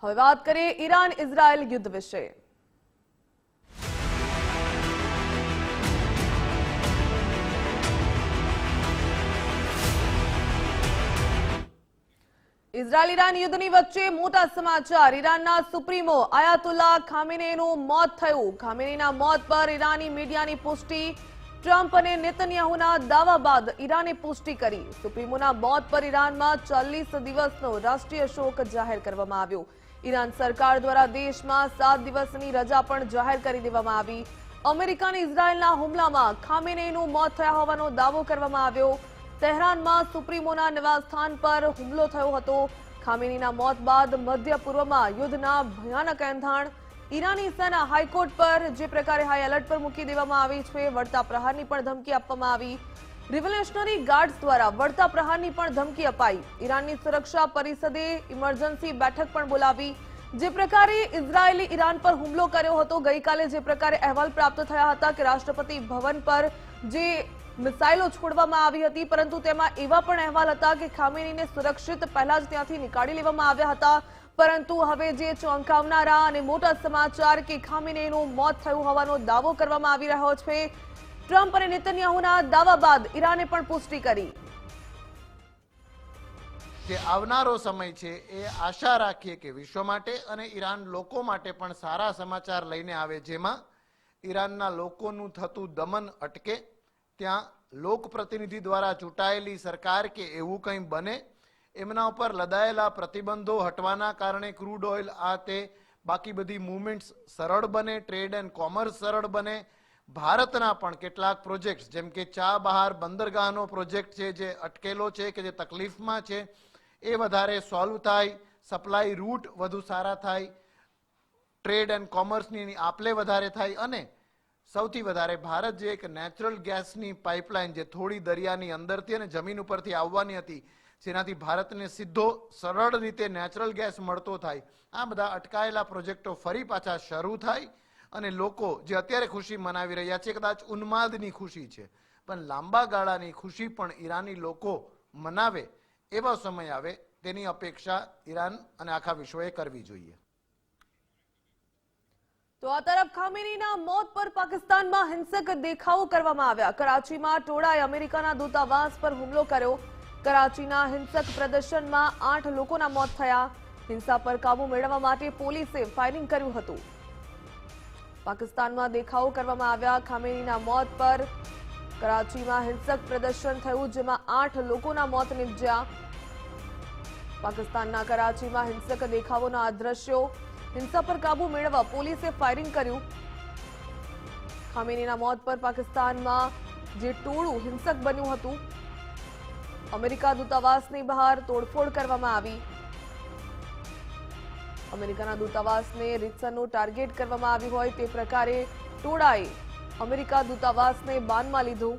હવે વાત કરીએ ઈરાન ઇઝરાયલ યુદ્ધ વિશે। ઇઝરાયલ ઈરાન યુદ્ધની વચ્ચે મોટા સમાચાર। ઈરાનના સુપ્રીમો આયાતુલ્લા ખામેનેઈનું મોત થયું। ખામેનેઈના મોત પર ઈરાની મીડિયાની પુષ્ટિ। ટ્રમ્પ અને નેતન્યાહુના દાવા બાદ ઈરાને પુષ્ટિ કરી। સુપ્રીમોના મોત પર ઈરાનમાં 40 દિવસનો રાષ્ટ્રીય શોક જાહેર કરવામાં આવ્યો। ઈરાન સરકાર દ્વારા દેશમાં 7 દિવસની રજા પણ જાહેર કરી દેવામાં આવી। અમેરિકા અને ઇઝરાયલના હુમલામાં ખામેનેઈનું મોત થયા હોવાનો દાવો કરવામાં આવ્યો। તેહરાનમાં સુપ્રીમોના નિવાસસ્થાન પર હુમલો થયો હતો। ખામેનીના મોત બાદ મધ્ય પૂર્વમાં યુદ્ધના ભયાનક એંધાણ। ઈરાની સેના હાઈકોર્ટ પર જે પ્રકારે હાઈ એલર્ટ પર મૂકી દેવામાં આવી છે। વળતા પ્રહારની પણ ધમકી આપવામાં આવી। રિવોલ્યુશનરી ગાર્ડ્સ દ્વારા વળતા પ્રહારની પણ ધમકી અપાઈ। ઈરાનની સુરક્ષા પરિષદે ઇમરજન્સી બેઠક પણ બોલાવી। જે પ્રકારે ઇઝરાયેલે ઈરાન પર હુમલો કર્યો હતો, ગઈકાલે જે પ્રકારે અહેવાલ પ્રાપ્ત થયા હતા કે રાષ્ટ્રપતિ ભવન પર જે મિસાઇલો છોડવામાં આવી હતી, પરંતુ તેમાં એવા પણ અહેવાલ હતા કે ખામેનીને સુરક્ષિત પહેલા જ ત્યાંથી નીકાળી લેવામાં આવ્યા હતા। પરંતુ હવે જે ચોંકાવનારા અને મોટા સમાચાર કે ખામેનીનું મોત થયું હોવાનો દાવો કરવામાં આવી રહ્યો છે। ટ્રમ્પ અને નેતન્યાહુના દાવા બાદ ઈરાને પણ પુષ્ટિ કરી। જે આવનારો સમય છે એ આશા રાખીએ કે વિશ્વ માટે અને ઈરાન લોકો માટે પણ સારા સમાચાર લઈને આવે, જેમાં ઈરાનના લોકોનું થતું દમન અટકે, ત્યાં લોકપ્રતિનિધિ દ્વારા ચૂંટાયેલી સરકાર કે એવું કંઈ બને, એમના ઉપર લદાયેલા પ્રતિબંધો હટવાના કારણે ક્રૂડ ઓઇલ આ તે બાકી બધી મૂવમેન્ટ્સ સરળ બને, ટ્રેડ એન્ડ કોમર્સ સરળ બને। ભારતના પણ કેટલાક પ્રોજેક્ટ્સ જેમ કે ચાબહાર બંદરગાહનો પ્રોજેક્ટ છે જે અટકેલો છે, કે જે તકલીફમાં છે, એ વધારે સોલ્વ થાય, સપ્લાય રૂટ વધુ સારા થાય, ટ્રેડ એન્ડ કોમર્સની આપલે વધારે થાય, અને સૌથી વધારે ભારત જે એક નેચરલ ગેસની પાઇપલાઇન જે થોડી દરિયાની અંદરથી અને જમીન ઉપરથી આવવાની હતી, જેનાથી ભારતને સીધો સરળ રીતે નેચરલ ગેસ મળતો થાય, આ બધા અટકાયેલા પ્રોજેક્ટો ફરી પાછા શરૂ થાય અને લોકો જે અત્યારે ખુશી મનાવી રહ્યા છે, કદાચ ઉન્માદની ખુશી છે, પણ લાંબા ગાળાની ખુશી પણ ઈરાની લોકો મનાવે એવો સમય આવે, તેની અપેક્ષા ઈરાન અને આખા વિશ્વએ કરવી જોઈએ। તો આ તરફ ખામેનીના મોત પર પાકિસ્તાનમાં હિંસક દેખાવો કરવામાં આવ્યા। કરાચીમાં ટોળાએ અમેરિકાના દૂતાવાસ પર હુમલો કર્યો। કરાચીના હિંસક પ્રદર્શનમાં 8 લોકોના મોત થયા। હિંસા પર કાબુ મેળવવા માટે પોલીસે ફાયરિંગ કર્યું હતું। પાકિસ્તાનમાં દેખાવો કરવામાં આવ્યા। ખામેનીના મોત પર કરાચીમાં હિંસક પ્રદર્શન થયું, જેમાં 8 લોકોના મોત નિપજ્યા। પાકિસ્તાનના કરાચીમાં હિંસક દેખાવોના આ દ્રશ્યો। હિંસા પર કાબુ મેળવવા પોલીસે ફાયરિંગ કર્યું। ખામેનીના મોત પર પાકિસ્તાનમાં જે ટોળું હિંસક બન્યું હતું, અમેરિકા દૂતાવાસની બહાર તોડફોડ કરવામાં આવી। અમેરિકાના દૂતાવાસને રીતસરનું ટાર્ગેટ કરવામાં આવ્યું હોય તે પ્રકારે ટોળાએ અમેરિકા દૂતાવાસને બાનમાં લીધું।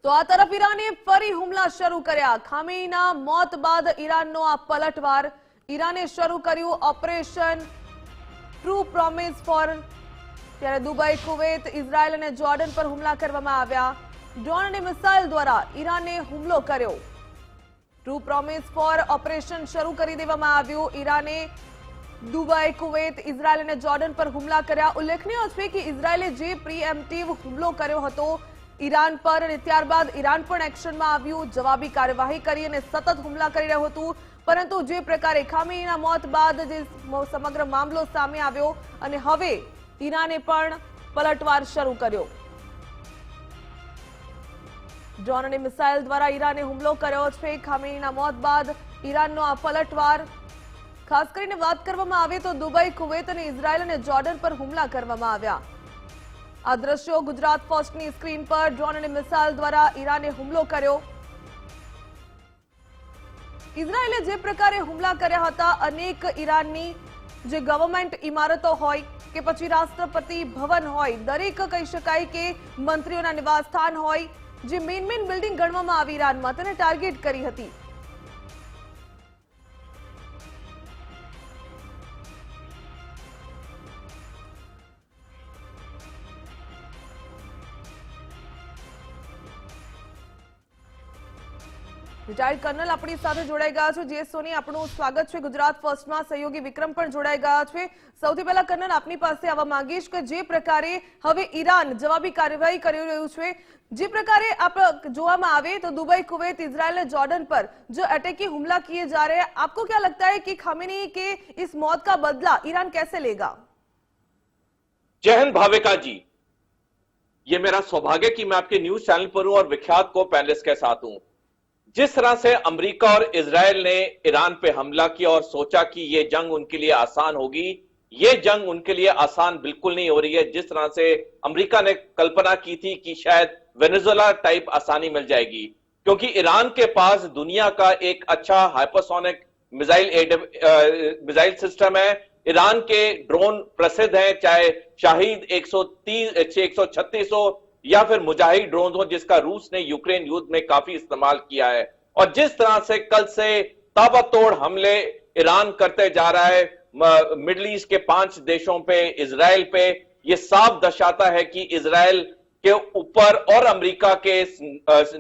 તો આ તરફ ઈરાને ફરી હુમલા શરૂ કર્યા। ખામેનીના મોત બાદ ઈરાનનો આ પલટવાર। ઈરાને શરૂ કર્યું ઓપરેશન ટ્રુ પ્રોમિસ ફોર। ત્યારે દુબઈ, કુવૈત, ઇઝરાયલ અને જોર્ડન પર હુમલા કરવામાં આવ્યા। ડ્રોન અને મિસાઇલ દ્વારા ઈરાને હુમલો કર્યો। ટ્રુ પ્રોમિસ ફોર ઓપરેશન શરૂ કરી દેવામાં આવ્યું। ઈરાને દુબઈ, કુવૈત, ઇઝરાયલ અને જોર્ડન પર હુમલા કર્યા। ઉલ્લેખનીય છે કે ઇઝરાયલે જે પ્રીએમ્પ્ટિવ હુમલો કર્યો હતો ઈરાન પર, અને ત્યારબાદ ઈરાન પણ એક્શનમાં આવ્યું, જવાબી કાર્યવાહી કરી અને સતત હુમલા કરી રહ્યું હતું। પરંતુ જે પ્રકારે ખામેનીના મોત બાદ જે સમગ્ર મામલો સામે આવ્યો અને હવે ઈરાને પણ પલટવાર શરૂ કર્યો। ડ્રોન અને મિસાઇલ દ્વારા ઈરાને હુમલો કર્યો છે। ખામેનીના મોત બાદ ઈરાનનો આ પલટવાર। ખાસ કરીને વાત કરવામાં આવે તો દુબઈ, કુવૈત અને ઇઝરાયલ અને જોર્ડન પર હુમલા કરવામાં આવ્યા। આ દ્રશ્યો ગુજરાત ફર્સ્ટની સ્ક્રીન પર। ડ્રોન અને મિસાઇલ દ્વારા ઈરાને હુમલો કર્યો। ઇઝરાયેલે જે પ્રકારે હુમલા કર્યા હતા, અનેક ઈરાનની જે ગવર્નમેન્ટ ઇમારતો હોય કે પછી રાષ્ટ્રપતિ ભવન હોય, દરેક કહી શકાય કે મંત્રીઓના નિવાસસ્થાન હોય, જે મેઇન બિલ્ડિંગ ગણવામાં આવી ઈરાનમાં, તેને ટાર્ગેટ કરી હતી। રિટાયર્ડ કર્નલ આપણી સાથે જોડાઈ ગયા છે। જે સોની આપણું સ્વાગત છે। ગુજરાત ફર્સ્ટમાં સહયોગી વિક્રમ પણ જોડાઈ ગયા છે। સૌથી પહેલા કર્નલ આપની પાસે આવવા માંગીશ કે જે પ્રકારે હવે ઈરાન જવાબી કાર્યવાહી કરી રહ્યું છે, જે प्रकारे आप જોવામાં આવે तो दुबई, कुवैत, इजराइल, जॉर्डन पर जो अटैकी हमला किए जा रहे हैं, आपको क्या लगता है कि खामेनी के इस मौत का बदला ईरान कैसे लेगा? जय हिंद भाविका जी, ये मेरा सौभाग्य कि मैं आपके न्यूज चैनल पर हूं और विख्यात को पैनलिस्ट के साथ हूं। जिस तरह से अमेरिका और इजराइल ने ईरान पे हमला किया और सोचा कि ये जंग उनके लिए आसान होगी, ये जंग उनके लिए आसान बिल्कुल नहीं हो रही है। जिस तरह से अमेरिका ने कल्पना की थी कि शायद वेनेजुएला टाइप आसानी मिल जाएगी, क्योंकि ईरान के पास दुनिया का एक अच्छा हाइपरसोनिक मिसाइल सिस्टम है। ईरान के ड्रोन प्रसिद्ध हैं, चाहे शाहिद 136 हो या फिर मुजाहिद ड्रोन हो, जिसका रूस ने यूक्रेन युद्ध में काफी इस्तेमाल किया है। और जिस तरह से कल से ताबड़तोड़ हमले ईरान करते जा रहा है मिडिल ईस्ट के 5 देशों पे, इजराइल पे, ये साफ दर्शाता है कि इजराइल के ऊपर और अमेरिका के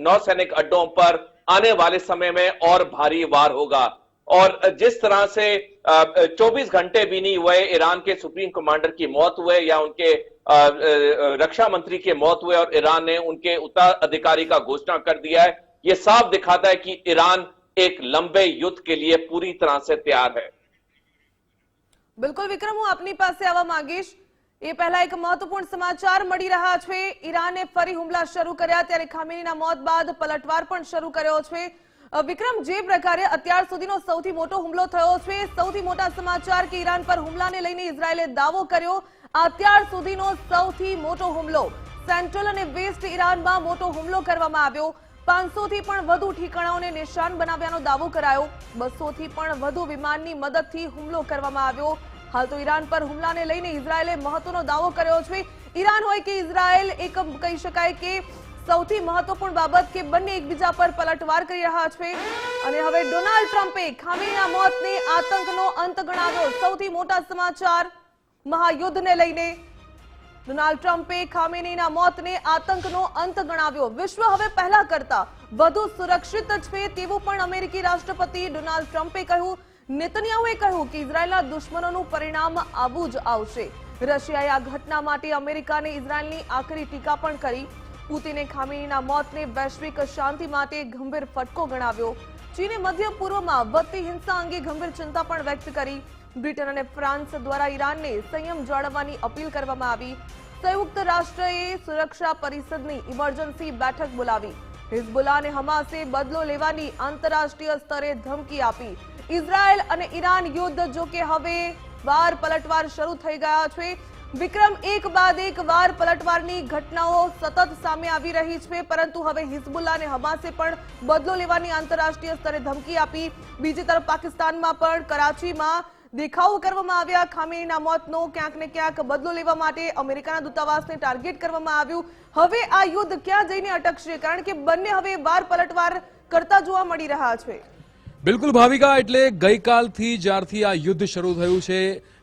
नौसैनिक अड्डों पर आने वाले समय में और भारी वार होगा। और जिस तरह से 24 घंटे भी नहीं हुए ईरान के सुप्रीम कमांडर की मौत हुए या उनके रक्षा मंत्री की मौत हुए और ईरान ने उनके उत्तराधिकारी का घोषणा कर दिया है, ये साफ दिखाता है कि ईरान एक लंबे युद्ध के लिए पूरी तरह से तैयार है। बिल्कुल विक्रम, हूँ आपनी पासे आवा मांगीश। એ પહેલા એક મહત્વપૂર્ણ સમાચાર મળી રહ્યા છે। ઈરાને ફરી હુમલા શરૂ કર્યા, ત્યારે ખામેનીના મૌત બાદ પલટવાર પણ શરૂ કર્યો છે। વિક્રમ, જે પ્રકારે અત્યાર સુધીનો સૌથી મોટો હુમલો થયો છે, સૌથી મોટા સમાચાર કે ઈરાન પર હુમલાને લઈને ઇઝરાયલે દાવો કર્યો। અત્યાર સુધીનો સૌથી મોટો હુમલો સેન્ટ્રલ અને વેસ્ટ ઈરાનમાં મોટો હુમલો કરવામાં આવ્યો। 500 થી પણ વધુ ઠેકાણાઓને નિશાન બનાવ્યાનો દાવો કરાયો। 200 થી પણ વધુ વિમાનની મદદથી હુમલો કરવામાં આવ્યો। हाल तो ईरान पर हुमलाने लईने इजरायले महत्वनो दावो कर्यो छे। ईरान होय के इजरायल एक कही शकाय के सौथी महत्वपूर्ण बाबत के बंने एकबीजा पर पलटवार करी रह्या छे। अने हवे डोनाल्ड ट्रम्पे खामेनीना मौतने आतंकनो अंत गणाव्यो। सौथी मोटा समाचार महायुद्धने लईने डोनाल्ड ट्रम्पे खामेनीना मौतने आतंकनो अंत गणाव्यो। विश्व हवे पहला करता વધુ સુરક્ષિત છે તેવું પણ અમેરિકી રાષ્ટ્રપતિ ડોનાલ્ડ ટ્રમ્પે કહ્યું। નેતન્યાહુએ કહ્યું કે ઇઝરાયલના દુશ્મનોનું પરિણામ આવું જ આવશે। રશિયાએ આ ઘટના માટે અમેરિકાને ઇઝરાયલની આકરી ટીકા પણ કરી। પુતિને ખામેનીના મોતને વૈશ્વિક શાંતિ માટે ગંભીર ફટકો ગણાવ્યો। ચીને મધ્ય પૂર્વમાં વધતી હિંસા અંગે ગંભીર ચિંતા પણ વ્યક્ત કરી। બ્રિટન અને ફ્રાન્સ દ્વારા ઈરાનને સંયમ જાળવવાની અપીલ કરવામાં આવી। સંયુક્ત રાષ્ટ્રએ સુરક્ષા પરિષદની ઇમરજન્સી બેઠક બોલાવી। હિઝબુલ્લાહ અને હમાસે બદલો લેવાની આંતરરાષ્ટ્રીય સ્તરે ધમકી આપી। ઇઝરાયલ અને ઈરાન યુદ્ધ જો કે હવે વાર પલટવાર શરૂ થઈ ગયા છે। વિક્રમ, એક બાદ એક વાર પલટવારની ઘટનાઓ સતત સામે આવી રહી છે, પરંતુ હવે હિઝબુલ્લાહ અને હમાસે પણ બદલો લેવાની આંતરરાષ્ટ્રીય સ્તરે ધમકી આપી। બીજી તરફ પાકિસ્તાનમાં પણ કરાચીમાં દેખાવો કરવામાં આવ્યા। ખામેનીના મોતનો ક્યાંક ને ક્યાંક બદલો લેવા માટે અમેરિકાના દૂતાવાસને ટાર્ગેટ કરવામાં આવ્યું। હવે આ યુદ્ધ ક્યાં જઈને અટકશે, કારણ કે બંને હવે વાર પલટવાર કરતા જોવા મળી રહ્યા છે। બિલકુલ ભાવિકા, એટલે ગઈકાલથી જ્યારથી આ યુદ્ધ શરૂ થયું છે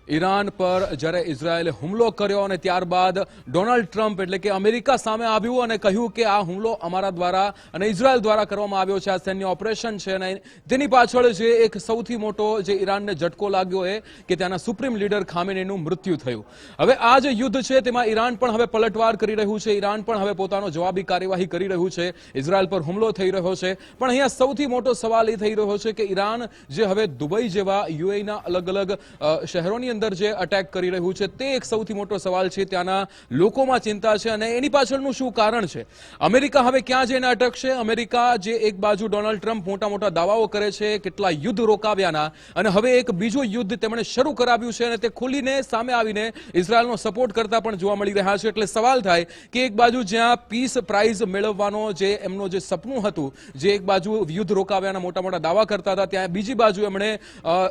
ઈરાન પર, જ્યારે ઇઝરાયલે હુમલો કર્યો અને ત્યારબાદ ડોનાલ્ડ ટ્રમ્પ એટલે કે અમેરિકા સામે આવ્યું અને કહ્યું કે આ હુમલો અમારા દ્વારા અને ઇઝરાયલ દ્વારા કરવામાં આવ્યો છે, આ સૈન્ય ઓપરેશન છે। અને તેની પાછળ જે એક સૌથી મોટો જે ઈરાનને ઝટકો લાગ્યો એ કે ત્યાંના સુપ્રીમ લીડર ખામેનીનું મૃત્યુ થયું। હવે આ જે યુદ્ધ છે તેમાં ઈરાન પણ હવે પલટવાર કરી રહ્યું છે। ઈરાન પણ હવે પોતાનો જવાબી કાર્યવાહી કરી રહ્યું છે। ઇઝરાયલ પર હુમલો થઈ રહ્યો છે, પણ અહીંયા સૌથી મોટો સવાલ એ થઈ રહ્યો છે કે ઈરાન જે હવે દુબઈ જેવા યુએઈના અલગ અલગ શહેરોની અંદર જે અટેક કરી રહ્યું છે તે એક સૌથી મોટો સવાલ છે। ત્યાંના લોકોમાં ચિંતા છે અને એની પાછળનું શું કારણ છે? અમેરિકા હવે ક્યાં જઈને અટકશે? અમેરિકા જે એક બાજુ ડોનાલ્ડ ટ્રમ્પ મોટા મોટા દાવાઓ કરે છે કેટલા યુદ્ધ રોકાવ્યાના, અને હવે એક બીજું યુદ્ધ તેમણે શરૂ કરાવ્યું છે અને તે ખુલીને સામે આવીને ઇઝરાયલનો સપોર્ટ કરતા પણ જોવા મળી રહ્યા છે। એટલે સવાલ થાય કે એક બાજુ જ્યાં પીસ પ્રાઇઝ મેળવવાનો જે એમનો જે સપનું હતું, જે એક બાજુ યુદ્ધ રોકાવ્યાના મોટા મોટા દાવા કરતા હતા, ત્યાં બીજી બાજુ એમણે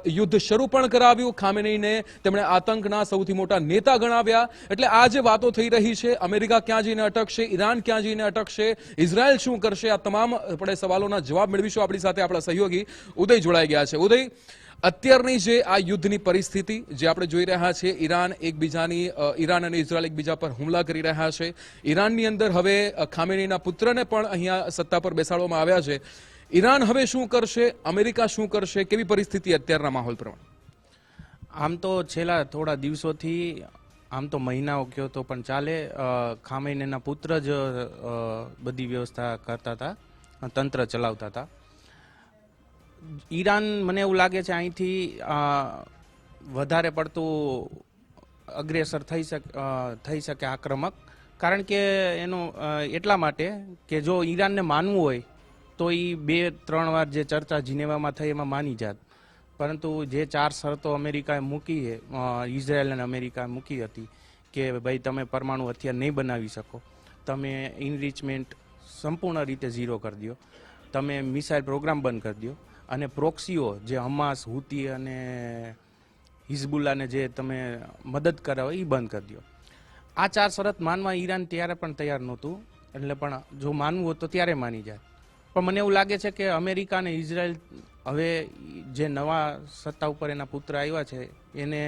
યુદ્ધ શરૂ પણ કરાવ્યું। ખામેનીને તેમણે આતંકના સૌથી મોટા નેતા ગણાવ્યા। એટલે આ જે વાતો થઈ રહી છે, અમેરિકા ક્યાં જઈને અટકશે, ઈરાન ક્યાં જઈને અટકશે, ઇઝરાયલ શું કરશે, આ તમામ આપણે સવાલોના જવાબ મેળવીશું। આપણી સાથે આપણા સહયોગી ઉદય જોડાઈ ગયા છે। ઉદય, અત્યારની જે આ યુદ્ધની પરિસ્થિતિ જે આપણે જોઈ રહ્યા છીએ, ઈરાન અને ઇઝરાયલ એકબીજા પર હુમલા કરી રહ્યા છે। ઈરાનની અંદર હવે ખામેનીના પુત્રને પણ અહીંયા સત્તા પર બેસાડવામાં આવ્યા છે। ઈરાન હવે શું કરશે, અમેરિકા શું કરશે, કેવી પરિસ્થિતિ અત્યારના માહોલ પ્રમાણે? આમ તો છેલ્લા થોડા દિવસોથી, આમ તો મહિનાઓ કયો તો પણ ચાલે, ખામેનીના પુત્ર જ બધી વ્યવસ્થા કરતા હતા, તંત્ર ચલાવતા હતા. ઈરાન, મને એવું લાગે છે અહીંથી વધારે પડતું અગ્રેસર થઈ શકે આક્રમક, કારણ કે એનું એટલા માટે કે જો ઈરાનને માનવું હોય તો એ 2-3 વાર જે ચર્ચા જીનેવામાં થઈ એમાં માની જાત, પરંતુ જે 4 શરતો અમેરિકાએ મૂકી, ઇઝરાયલ અને અમેરિકાએ મૂકી હતી કે ભાઈ તમે પરમાણુ હથિયાર નહીં બનાવી શકો, તમે ઇનરિચમેન્ટ સંપૂર્ણ રીતે ઝીરો કરી દો, તમે મિસાઇલ પ્રોગ્રામ બંધ કરી દો, અને પ્રોક્સીઓ જે હમાસ, હુતી અને હિઝબુલ્લાને જે તમે મદદ કરાવો એ બંધ કરી દો. આ 4 શરત માનવા ઈરાન ત્યારે પણ તૈયાર નહોતું, એટલે પણ જો માનવું હોત તો ત્યારે માની જાય. પણ મને એવું લાગે છે કે અમેરિકા અને ઇઝરાયલ હવે જે નવા સત્તા ઉપર એના પુત્ર આવ્યા છે એને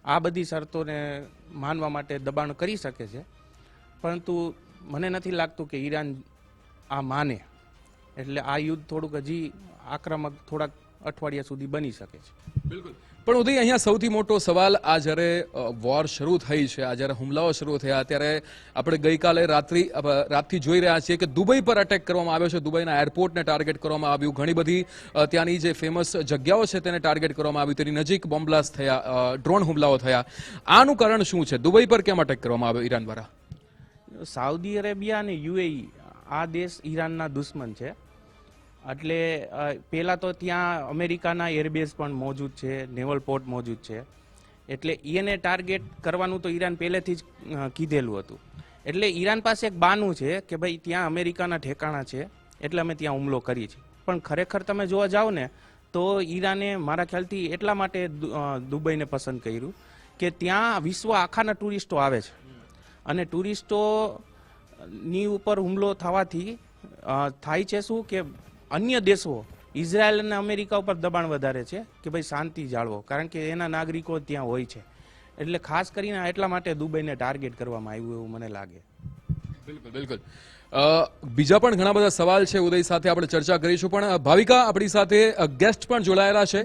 આ બધી શરતોને માનવા માટે દબાણ કરી શકે છે, પરંતુ મને નથી લાગતું કે ઈરાન આ માને. એટલે આ યુદ્ધ થોડુંક હજી આક્રમક થોડાક અઠવાડિયા સુધી બની શકે છે. બિલકુલ. પણ ઉદય, અહીંયા સૌથી મોટો સવાલ, આ જ્યારે વોર શરૂ થઈ છે, આ જ્યારે હુમલાઓ શરૂ થયા, ત્યારે આપણે ગઈકાલે રાતથી જોઈ રહ્યા છીએ કે દુબઈ પર અટેક કરવામાં આવ્યો છે. દુબઈના એરપોર્ટને ટાર્ગેટ કરવામાં આવ્યું, ઘણી બધી ત્યાંની જે ફેમસ જગ્યાઓ છે તેને ટાર્ગેટ કરવામાં આવ્યું, તેની નજીક બોમ્બ બ્લાસ્ટ થયા, ડ્રોન હુમલાઓ થયા. આનું કારણ શું છે? દુબઈ પર કેમ અટેક કરવામાં આવ્યો ઈરાન દ્વારા? સાઉદી અરેબિયા અને યુએઈ આ દેશ ઈરાનના દુશ્મન છે. એટલે પહેલાં તો ત્યાં અમેરિકાના એરબેઝ પણ મોજૂદ છે, નેવલ પોર્ટ મોજૂદ છે, એટલે એને ટાર્ગેટ કરવાનું તો ઈરાન પહેલેથી જ કીધેલું હતું. એટલે ઈરાન પાસે એક બાનું છે કે ભાઈ ત્યાં અમેરિકાના ઠેકાણા છે એટલે અમે ત્યાં હુમલો કરીએ છીએ. પણ ખરેખર તમે જોવા જાઓ ને તો ઈરાને મારા ખ્યાલથી એટલા માટે દુબઈને પસંદ કર્યું કે ત્યાં વિશ્વ આખાના ટુરિસ્ટો આવે છે, અને ટુરિસ્ટોની ઉપર હુમલો થવાથી થાય છે શું કે અન્ય દેશો ઇઝરાયલ અને અમેરિકા ઉપર દબાણ વધારે છે કે ભાઈ શાંતિ જાળવો, કારણ કે એના નાગરિકો ત્યાં હોય છે. એટલે ખાસ કરીને એટલા માટે દુબઈને ટાર્ગેટ કરવામાં આવ્યું એવું મને લાગે. બિલકુલ, બિલકુલ. બીજા પણ ઘણા બધા સવાલ છે, ઉદય સાથે આપણે ચર્ચા કરીશું, પણ ભાવિકા આપણી સાથે ગેસ્ટ પણ જોડાયેલા છે,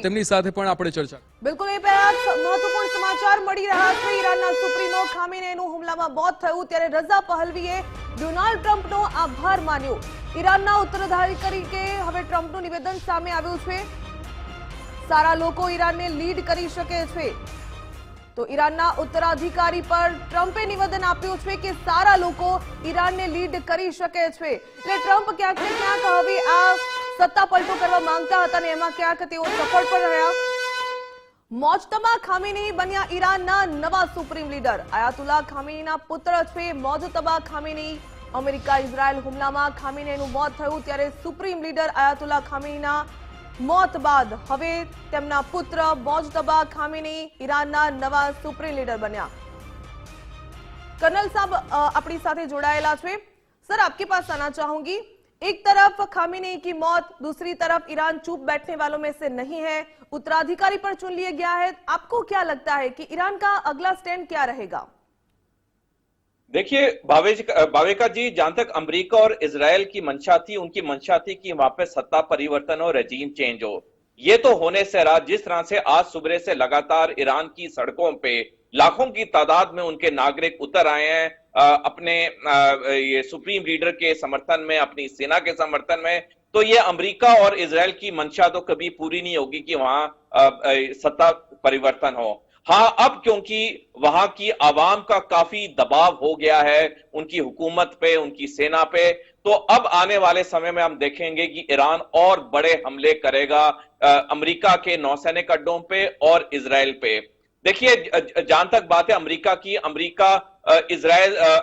તેમની સાથે પણ આપણે ચર્ચા. બિલકુલ. એ પહેલા મહત્વપૂર્ણ સમાચાર મળી રહ્યા છે. ઈરાનના સુપ્રીમો ખામેનેઈનું હુમલામાં મોત થયું ત્યારે રઝા પહલવીએ ડોનાલ્ડ ટ્રમ્પનો આભાર માન્યો. ઈરાનના ઉત્તરાધિકારી તરીકે હવે ટ્રમ્પનું નિવેદન સામે આવ્યું છે. સારા લોકો ઈરાનને લીડ કરી શકે છે. તો ઈરાનના ઉત્તરાધિકારી પર ટ્રમ્પે નિવેદન આપ્યું છે કે સારા લોકો ઈરાનને લીડ કરી શકે છે. એટલે ટ્રમ્પ ક્યાંક ને ક્યાંક હવે આ સત્તા પલટો કરવા માંગતા હતા અને એમાં ક્યાંક તેઓ સફળ પણ રહ્યા. મોજતબા ખામેનેઈ બન્યા ઈરાનના નવા સુપ્રીમ લીડર. આયાતુલ્લા ખામેનીના પુત્ર છે મોજતબા ખામેનેઈ. અમેરિકા ઇઝરાયલ હુમલામાં ખામેનેઈનું મોત થયું ત્યારે સુપ્રીમ લીડર આયાતુલ્લા ખામેનીના મોત બાદ હવે તેમના પુત્ર મોજતબા ખામેનેઈ ઈરાનના નવા સુપ્રીમ લીડર બન્યા. कर्नल साहब अपनी साथ जोड़ाયેલા છે. सर आपके पास आना चाहूंगी. एक तरफ खामेनेई की मौत, दूसरी तरफ ईरान चुप बैठने वालों में से नहीं है, उत्तराधिकारी पर चुन लिया गया है. आपको क्या लगता है कि ईरान का अगला स्टैंड क्या रहेगा? देखिए भाविका जी, जहां तक अमेरिका और इजराइल की मंशा थी, उनकी मंशा थी कि वहां पे सत्ता परिवर्तन और रेजीम चेंज हो. ये तो होने से रहा. जिस तरह से आज सुबह से लगातार ईरान की सड़कों पे लाखों की तादाद में उनके नागरिक उतर आए हैं अपने ये सुप्रीम लीडर के समर्थन में, अपनी सेना के समर्थन में, तो ये अमेरिका और इजराइल की मंशा तो कभी पूरी नहीं होगी कि वहां सत्ता परिवर्तन हो. हाँ, अब क्योंकि वहां की आवाम का काफी दबाव हो गया है उनकी हुकूमत पे, उनकी सेना पे, तो अब आने वाले समय में हम देखेंगे कि ईरान और बड़े हमले करेगा अमेरिका के नौसैनिक अड्डों पे और इजराइल पे. देखिए, जहां तक बात है अमेरिका की,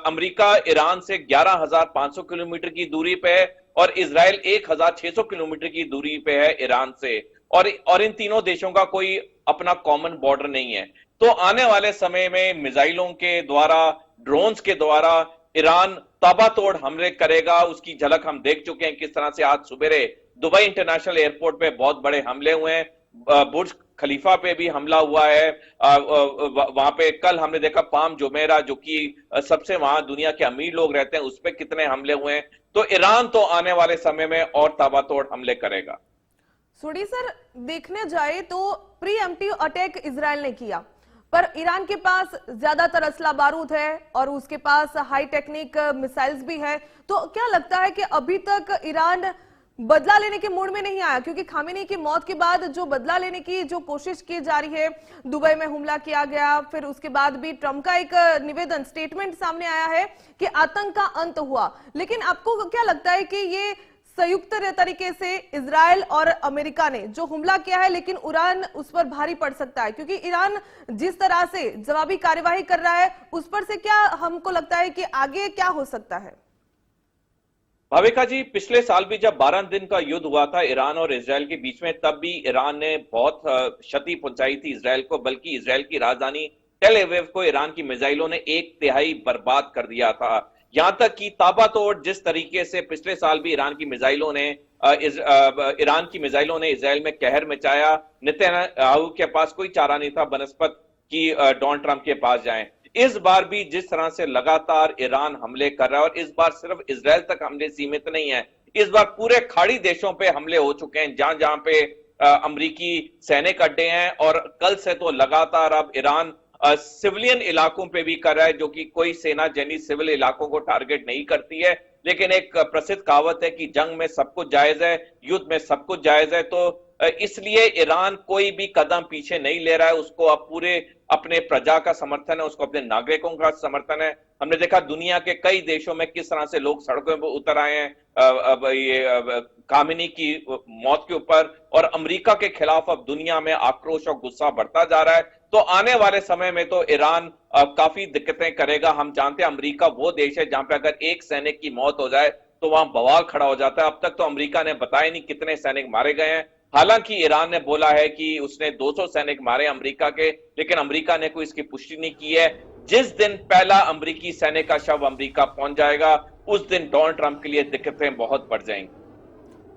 अमेरिका ईरान से 11,500 किलोमीटर की दूरी पे है और इजराइल 1,600 किलोमीटर की दूरी पे है ईरान से, और इन तीनों देशों का कोई अपना कॉमन बॉर्डर नहीं है. तो आने वाले समय में मिसाइलों के द्वारा, ड्रोन्स के द्वारा ईरान ताबड़तोड़ हमले करेगा. उसकी झलक हम देख चुके हैं किस तरह से आज सुबह दुबई इंटरनेशनल एयरपोर्ट पे बहुत बड़े हमले हुए हैं. बुर्ज खलीफा पे भी हमला हुआ है. वहां पे कल हमने देखा पाम जुमेरा, जो कि सबसे वहां दुनिया के अमीर लोग रहते हैं, उस पे कितने हमले हुए हैं. तो ईरान तो आने वाले समय में और ताबड़तोड़ हमले करेगा। सोडी सर, देखने जाए तो प्रीएम्प्टिव अटैक इजराइल ने किया, पर ईरान के पास ज्यादातर असला बारूद है और उसके पास हाई टेक्निक मिसाइल्स भी है। तो क्या लगता है कि अभी तक ईरान बदला लेने के मूड में नहीं आया? क्योंकि खामेनी की मौत के बाद जो बदला लेने की जो कोशिश की जा रही है, दुबई में हमला किया गया, फिर उसके बाद भी ट्रंप का एक निवेदन स्टेटमेंट सामने आया है कि आतंक का अंत हुआ। लेकिन आपको क्या लगता है कि ये संयुक्त तरीके से इजराइल और अमेरिका ने जो हमला किया है, लेकिन ईरान उस पर भारी पड़ सकता है? क्योंकि ईरान जिस तरह से जवाबी कार्यवाही कर रहा है, उस पर से क्या हमको लगता है कि आगे क्या हो सकता है? भाविका जी, पिछले साल भी जब 12 दिन का युद्ध हुआ था ईरान और इजराइल के बीच में, तब भी ईरान ने बहुत क्षति पहुंचाई थी इजराइल को, बल्कि इजराइल की राजधानी टेल अवीव को ईरान की मिसाइलों ने 1/3 बर्बाद कर दिया था। यहां तक कि ताबड़तोड़ जिस तरीके से पिछले साल भी ईरान की मिसाइलों ने इजराइल में कहर मचाया, नेतन्याहू के पास कोई चारा नहीं था बनस्पत कि डोनाल्ड ट्रंप के पास जाएं। इस बार भी जिस तरह से लगातार ईरान हमले कर रहा है, और इस बार सिर्फ इजराइल तक हमले सीमित नहीं है, इस बार पूरे खाड़ी देशों पे हमले हो चुके हैं जहां जहां पे अमरीकी सैनिक अड्डे हैं। और कल से तो लगातार अब ईरान सिविलियन इलाकों पे भी कर रहा है, जो कि कोई सेना जैनी सिविल इलाकों को टारगेट नहीं करती है। लेकिन एक प्रसिद्ध कहावत है कि जंग में सब कुछ जायज है, युद्ध में सब कुछ जायज है। तो इसलिए ईरान कोई भी कदम पीछे नहीं ले रहा है। उसको अब पूरे अपने प्रजा का समर्थन है, उसको अपने नागरिकों का समर्थन है। हमने देखा दुनिया के कई देशों में किस तरह से लोग सड़कों पर उतर आए हैं खामेनी की मौत के ऊपर, और अमेरिका के खिलाफ अब दुनिया में आक्रोश और गुस्सा बढ़ता जा रहा है। तो आने वाले समय में तो ईरान काफी दिक्कतें करेगा। हम जानते हैं अमेरिका वो देश है जहां पे अगर एक सैनिक की मौत हो जाए तो वहां बवाल खड़ा हो जाता है। अब तक तो अमेरिका ने बताया नहीं कितने सैनिक मारे गए हैं। हालांकि ईरान ने बोला है कि उसने 200 सैनिक मारे अमेरिका के, लेकिन अमेरिका ने कोई इसकी पुष्टि नहीं की है। जिस दिन पहला अमेरिकी सैनिक का शव अमेरिका पहुंच जाएगा, उस दिन डोनाल्ड ट्रंप के लिए दिक्कतें बहुत बढ़ जाएंगी।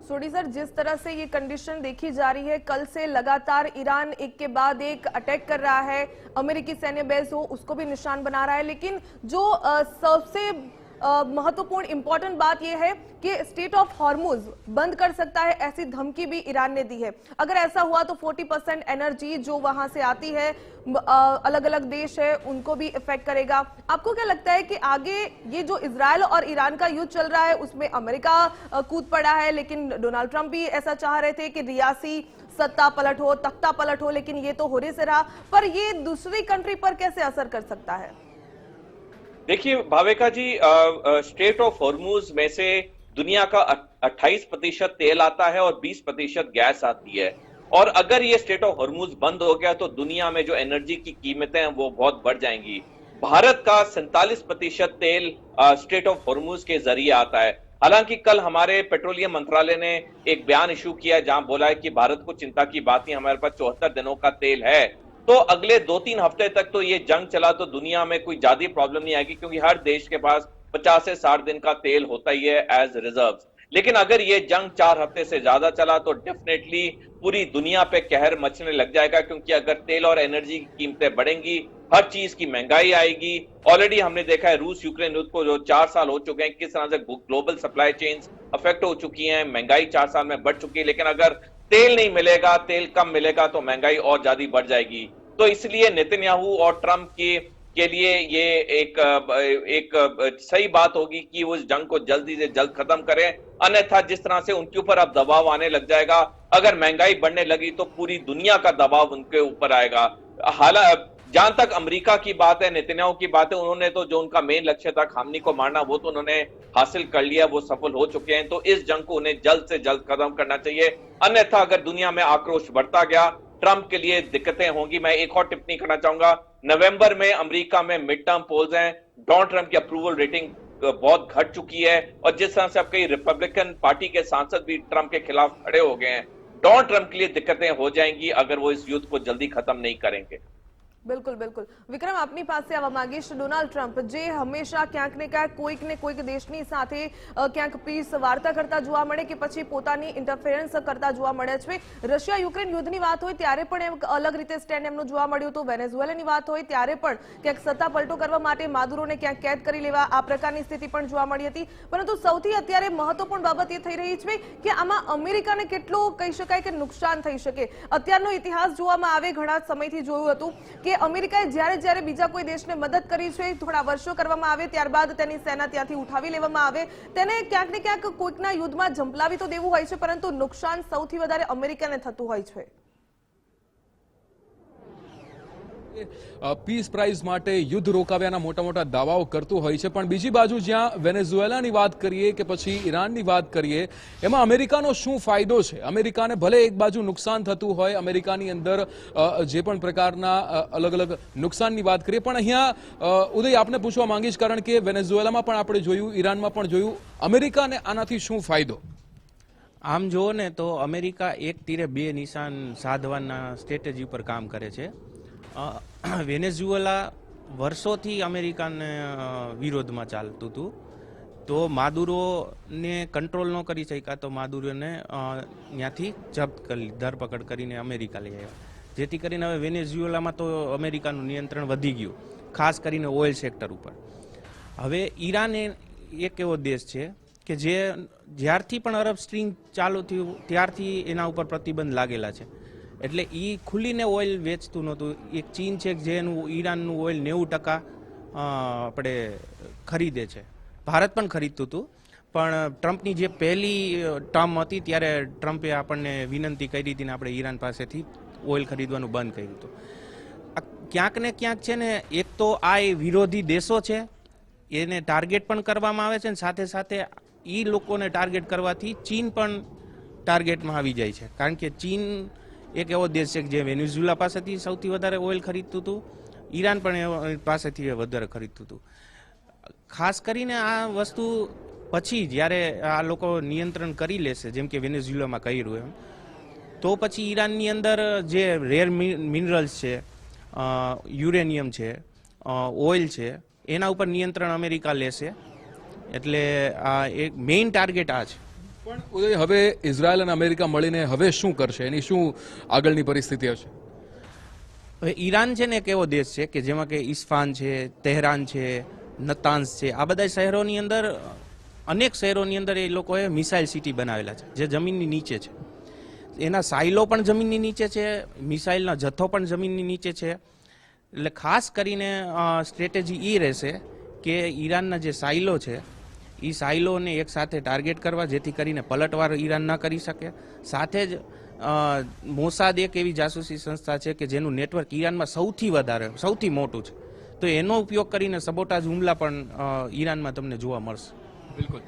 सोडी सर, जिस तरह से ये कंडीशन देखी जा रही है, कल से लगातार ईरान एक के बाद एक अटैक कर रहा है, अमेरिकी सैन्य बेस हो उसको भी निशान बना रहा है। लेकिन जो सबसे महत्वपूर्ण इंपॉर्टेंट बात यह है कि स्टेट ऑफ हॉर्मुज बंद कर सकता है, ऐसी धमकी भी ईरान ने दी है। अगर ऐसा हुआ तो 40% एनर्जी जो वहां से आती है, अलग अलग देश है, उनको भी इफेक्ट करेगा। आपको क्या लगता है कि आगे ये जो इजराइल और ईरान का युद्ध चल रहा है, उसमें अमेरिका कूद पड़ा है, लेकिन डोनाल्ड ट्रंप भी ऐसा चाह रहे थे कि रियासी सत्ता पलट हो, तख्ता पलट हो, लेकिन ये तो होने से रहा। पर ये दूसरी कंट्री पर कैसे असर कर सकता है? देखिए भाविका जी, स्ट्रेट ऑफ हॉर्मुज में से दुनिया का 28% तेल आता है और 20% गैस आती है। और अगर ये स्ट्रेट ऑफ हॉर्मुज बंद हो गया तो दुनिया में जो एनर्जी की कीमतें हैं वो बहुत बढ़ जाएंगी। भारत का 47% तेल स्ट्रेट ऑफ हॉर्मुज के जरिए आता है। हालांकि कल हमारे पेट्रोलियम मंत्रालय ने एक बयान इशू किया जहां बोला है कि भारत को चिंता की बात नहीं, हमारे पास 74 दिनों का तेल है। तो अगले 2-3 हफ्ते तक तो ये जंग चला तो दुनिया में कोई ज्यादा प्रॉब्लम नहीं आएगी, क्योंकि हर देश के पास 50 से 60 दिन का तेल होता ही है एज रिजर्व। लेकिन अगर ये जंग 4 हफ्ते से ज्यादा चला तो डेफिनेटली पूरी दुनिया पे कहर मचने लग जाएगा, क्योंकि अगर तेल और एनर्जी की कीमतें बढ़ेंगी, हर चीज की महंगाई आएगी। ऑलरेडी हमने देखा है रूस यूक्रेन युद्ध को जो 4 साल हो चुके हैं, किस तरह से ग्लोबल सप्लाई चेन्स अफेक्ट हो चुकी हैं, महंगाई 4 साल में बढ़ चुकी है। लेकिन अगर तेल नहीं मिलेगा, तेल कम मिलेगा तो महंगाई और ज्यादा बढ़ जाएगी। तो इसलिए नेतन्याहू और ट्रंप के लिए ये एक सही बात होगी कि वो इस जंग को जल्दी से जल्द खत्म करें। अन्यथा जिस तरह से उनके ऊपर अब दबाव आने लग जाएगा, अगर महंगाई बढ़ने लगी तो पूरी दुनिया का दबाव उनके ऊपर आएगा। जहां तक अमेरिका की बात है, नेतन्याहू की बात है, उन्होंने तो जो उनका मेन लक्ष्य था खामनी को मारना, वो तो उन्होंने हासिल कर लिया, वो सफल हो चुके हैं। तो इस जंग को उन्हें जल्द से जल्द खत्म करना चाहिए। अन्यथा अगर दुनिया में आक्रोश बढ़ता गया, ट्रंप के लिए दिक्कतें होंगी। मैं एक और टिप्पणी करना चाहूंगा, नवंबर में अमेरिका में मिड टर्म पोल्स हैं, डोनाल्ड ट्रंप की अप्रूवल रेटिंग बहुत घट चुकी है, और जिस तरह से अब कई रिपब्लिकन पार्टी के सांसद भी ट्रंप के खिलाफ खड़े हो गए हैं, डोनाल्ड ट्रंप के लिए दिक्कतें हो जाएंगी अगर वो इस युद्ध को जल्दी खत्म नहीं करेंगे। બિલકુલ બિલકુલ વિક્રમ, આપની પાસે આવવા માંગીશ. ડોનાલ્ડ ટ્રમ્પ જે હંમેશા ક્યાંક ને ક્યાંક કોઈક ને કોઈક દેશની સાથે ક્યાંક પીસ વાર્તા કરતા જોવા મળે કે પછી પોતાની ઇન્ટરફેરન્સ કરતા જોવા મળે છે. રશિયા યુક્રેન યુદ્ધની વાત હોય ત્યારે પણ અલગ રીતે સ્ટેન્ડ એમનું જોવા મળ્યું હતું. વેનેઝુએલાની વાત હોય ત્યારે પણ ક્યાંક સત્તા પલટો કરવા માટે માદુરોને ક્યાંક કેદ કરી લેવા આ પ્રકારની સ્થિતિ પણ જોવા મળી હતી. પરંતુ સૌથી અત્યારે મહત્વપૂર્ણ બાબત એ થઈ રહી છે કે આમાં અમેરિકાને કેટલું કહી શકાય કે નુકસાન થઈ શકે. અત્યારનો ઇતિહાસ જોવામાં આવે, ઘણા સમયથી જોયું હતું કે અમેરિકાએ જ્યારે બીજા કોઈ દેશને મદદ કરી છે, થોડા વર્ષો કરવામાં આવે, ત્યારબાદ તેની સેના ત્યાંથી ઉઠાવી લેવામાં આવે, તેને ક્યાંક ને ક્યાંક કોઈકના યુદ્ધમાં ઝંપલાવી તો દેવું હોય છે, પરંતુ નુકસાન સૌથી વધારે અમેરિકાને થતું હોય છે. પીસ પ્રાઇઝ માટે યુદ્ધ રોકાવ્યાના મોટા મોટા દાવાઓ કરતું હોય છે, પણ બીજી બાજુ જ્યાં વેનેઝુએલાની વાત કરીએ કે પછી ઈરાનની વાત કરીએ, એમાં અમેરિકાનો શું ફાયદો છે? અમેરિકાને ભલે એક બાજુ નુકસાન થતું હોય, અમેરિકાની અંદર જે પણ પ્રકારના અલગ અલગ નુકસાનની વાત કરીએ, પણ અહીંયા ઉદય આપને પૂછવા માંગીશ, કારણ કે વેનેઝુએલામાં પણ આપણે જોયું, ઈરાનમાં પણ જોયું, અમેરિકાને આનાથી શું ફાયદો? આમ જુઓ ને તો અમેરિકા એક તીરે બે નિશાન સાધવાના સ્ટ્રેટેજી પર કામ કરે છે. વેનેઝુએલા વર્ષોથી અમેરિકાને વિરોધમાં ચાલતું હતું, તો માદુરોને કંટ્રોલ ન કરી શક્યા, તો માદુરોને ત્યાંથી જપ્ત કરી, ધરપકડ કરીને અમેરિકા લઈ આવ્યા, જેથી કરીને હવે વેનેઝુએલામાં તો અમેરિકાનું નિયંત્રણ વધી ગયું, ખાસ કરીને ઓઇલ સેક્ટર ઉપર. હવે ઈરાન એક એવો દેશ છે કે જે જ્યારથી પણ અરબ સ્ટ્રીમ ચાલુ થયું ત્યારથી એના ઉપર પ્રતિબંધ લાગેલા છે, એટલે એ ખુલ્લીને ઓઇલ વેચતું નહોતું. એક ચીન છે જેનું ઈરાનનું ઓઇલ 90% આપણે ખરીદે છે, ભારત પણ ખરીદતું હતું, પણ ટ્રમ્પની જે પહેલી ટર્મ હતી ત્યારે ટ્રમ્પે આપણને વિનંતી કરી હતી ને આપણે ઈરાન પાસેથી ઓઇલ ખરીદવાનું બંધ કર્યું હતું. ક્યાંક ને ક્યાંક છે ને, એક તો આ વિરોધી દેશો છે એને ટાર્ગેટ પણ કરવામાં આવે છે, ને સાથે સાથે એ લોકોને ટાર્ગેટ કરવાથી ચીન પણ ટાર્ગેટમાં આવી જાય છે, કારણ કે ચીન એક એવો દેશ છે જે વેનેઝુએલા પાસેથી સૌથી વધારે ઓઇલ ખરીદતું હતું, ઈરાન પણ પાસેથી વધારે ખરીદતું હતું. ખાસ કરીને આ વસ્તુ પછી જ્યારે આ લોકો નિયંત્રણ કરી લેશે, જેમ કે વેનેઝુએલામાં કર્યું એમ, તો પછી ઈરાનની અંદર જે રેર મિનરલ્સ છે, યુરેનિયમ છે, ઓઇલ છે, એના ઉપર નિયંત્રણ અમેરિકા લેશે. એટલે આ એક મેઇન ટાર્ગેટ આ છે. પણ ઉદય, હવે ઇઝરાયલ અને અમેરિકા મળીને હવે શું કરશે? એની શું આગળની પરિસ્થિતિ હશે? હવે ઈરાન છે ને એક એવો દેશ છે કે જેમાં કે ઇસ્ફાન છે, તેહરાન છે, નતાન્સ છે, આ બધા શહેરોની અંદર, અનેક શહેરોની અંદર એ લોકોએ મિસાઇલ સિટી બનાવેલા છે જે જમીનની નીચે છે. એના સાઇલો પણ જમીનની નીચે છે, મિસાઇલનો જથ્થો પણ જમીનની નીચે છે. એટલે ખાસ કરીને સ્ટ્રેટેજી એ રહેશે કે ઈરાનના જે સાઇલો છે એ સાઇલોને એક સાથે ટાર્ગેટ કરવા, જેથી કરીને પલટવાર ઈરાન ન કરી શકે. સાથે જ મોસાદ એક એવી જાસૂસી સંસ્થા છે કે જેનું નેટવર્ક ઈરાનમાં સૌથી મોટું છે, તો એનો ઉપયોગ કરીને સબોટાજ હુમલા પણ ઈરાનમાં તમને જોવા મળશે. બિલકુલ.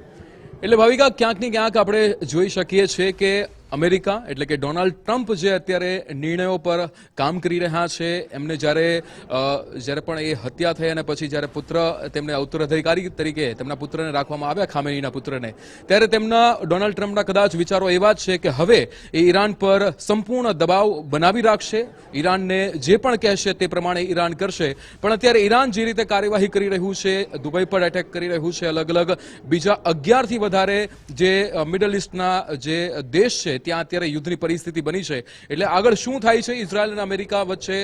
એટલે ભાવિકા, ક્યાંક ને ક્યાંક આપણે જોઈ શકીએ છીએ કે અમેરિકા એટલે કે ડોનાલ્ડ ટ્રમ્પ જે અત્યારે નિર્ણયો પર કામ કરી રહ્યા છે, એમને જ્યારે પણ એ હત્યા થઈ અને પછી જ્યારે પુત્ર તેમને ઉત્તરાધિકારી તરીકે તેમના પુત્રને રાખવામાં આવ્યા, ખામેનીના પુત્રને, ત્યારે તેમના ડોનાલ્ડ ટ્રમ્પના કદાચ વિચારો એવા જ છે કે હવે એ ઈરાન પર સંપૂર્ણ દબાવ બનાવી રાખશે, ઈરાનને જે પણ કહેશે તે પ્રમાણે ઈરાન કરશે. પણ અત્યારે ઈરાન જે રીતે કાર્યવાહી કરી રહ્યું છે, દુબઈ પર એટેક કરી રહ્યું છે, અલગ અલગ બીજા 11થી વધારે જે મિડલ ઇસ્ટના જે દેશ છે ત્યાં અત્યારે યુદ્ધની પરિસ્થિતિ બની છે. એટલે આગળ શું થાય છે, ઇઝરાયલ અને અમેરિકા વચ્ચે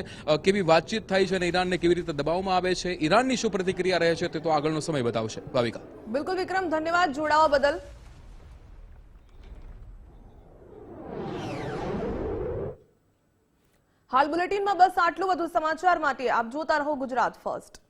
કેવી વાતચીત થાય છે અને ઈરાનને કેવી રીતે દબાવવામાં આવે છે, ઈરાનની શું પ્રતિક્રિયા રહે છે, તે તો આગળનો સમય બતાવશે. ભાવિકા. બિલકુલ વિક્રમ, ધન્યવાદ જોડાવા બદલ. હાલ બુલેટિનમાં બસ આટલું. વધુ સમાચાર માટે આપ જોતા રહો ગુજરાત ફર્સ્ટ.